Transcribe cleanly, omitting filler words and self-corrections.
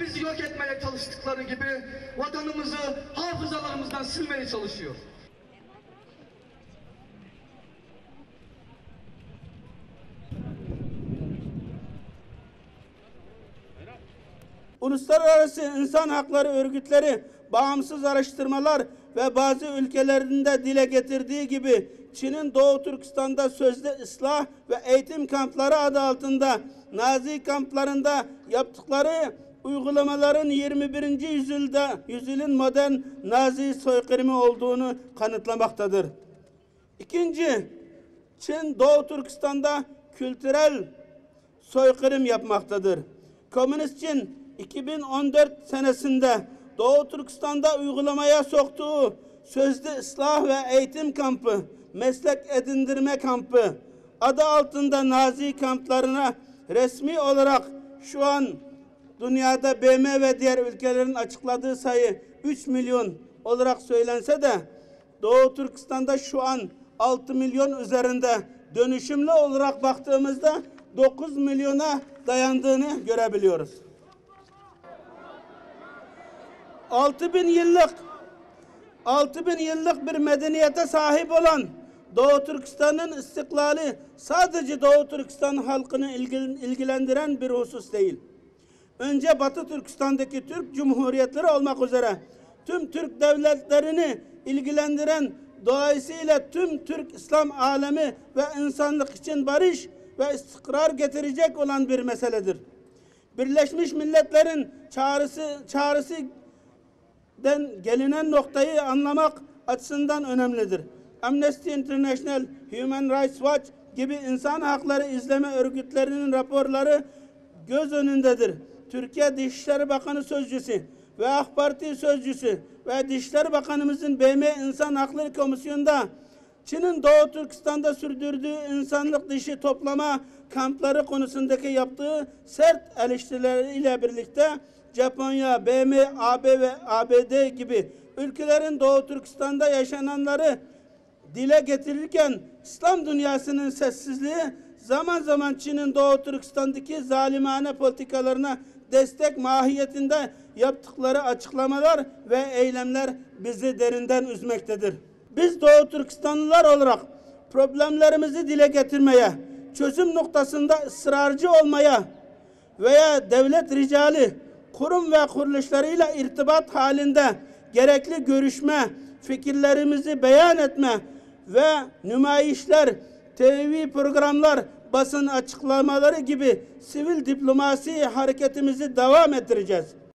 Bizi yok etmeye çalıştıkları gibi vatanımızı hafızalarımızdan silmeye çalışıyor. Uluslararası insan hakları örgütleri bağımsız araştırmalar ve bazı ülkelerinde dile getirdiği gibi Çin'in Doğu Türkistan'da sözde ıslah ve eğitim kampları adı altında Nazi kamplarında yaptıkları uygulamaların 21. yüzyılın modern Nazi soykırımı olduğunu kanıtlamaktadır. İkinci, Çin Doğu Türkistan'da kültürel soykırım yapmaktadır. Komünist Çin 2014 senesinde Doğu Türkistan'da uygulamaya soktuğu sözlü ıslah ve eğitim kampı, meslek edindirme kampı adı altında Nazi kamplarına resmi olarak şu an dünyada BM ve diğer ülkelerin açıkladığı sayı 3 milyon olarak söylense de Doğu Türkistan'da şu an 6 milyon üzerinde, dönüşümlü olarak baktığımızda 9 milyona dayandığını görebiliyoruz. 6000 yıllık bir medeniyete sahip olan Doğu Türkistan'ın istiklali sadece Doğu Türkistan halkını ilgilendiren bir husus değil. Önce Batı Türkistan'daki Türk Cumhuriyetleri olmak üzere tüm Türk devletlerini ilgilendiren, dolayısıyla tüm Türk İslam alemi ve insanlık için barış ve istikrar getirecek olan bir meseledir. Birleşmiş Milletler'in çağrısından gelinen noktayı anlamak açısından önemlidir. Amnesty International, Human Rights Watch gibi insan hakları izleme örgütlerinin raporları göz önündedir. Türkiye Dışişleri Bakanı Sözcüsü ve AK Parti Sözcüsü ve Dışişleri Bakanımızın BM İnsan Hakları Komisyonu'nda Çin'in Doğu Türkistan'da sürdürdüğü insanlık dışı toplama kampları konusundaki yaptığı sert eleştirileriyle birlikte Japonya, BM, AB ve ABD gibi ülkelerin Doğu Türkistan'da yaşananları dile getirirken İslam dünyasının sessizliği zaman zaman Çin'in Doğu Türkistan'daki zalimane politikalarına destek mahiyetinde yaptıkları açıklamalar ve eylemler bizi derinden üzmektedir. Biz Doğu Türkistanlılar olarak problemlerimizi dile getirmeye, çözüm noktasında ısrarcı olmaya veya devlet ricali, kurum ve kuruluşlarıyla irtibat halinde gerekli görüşme, fikirlerimizi beyan etme ve nümayişler, TV programlar, basın açıklamaları gibi sivil diplomasi hareketimizi devam ettireceğiz.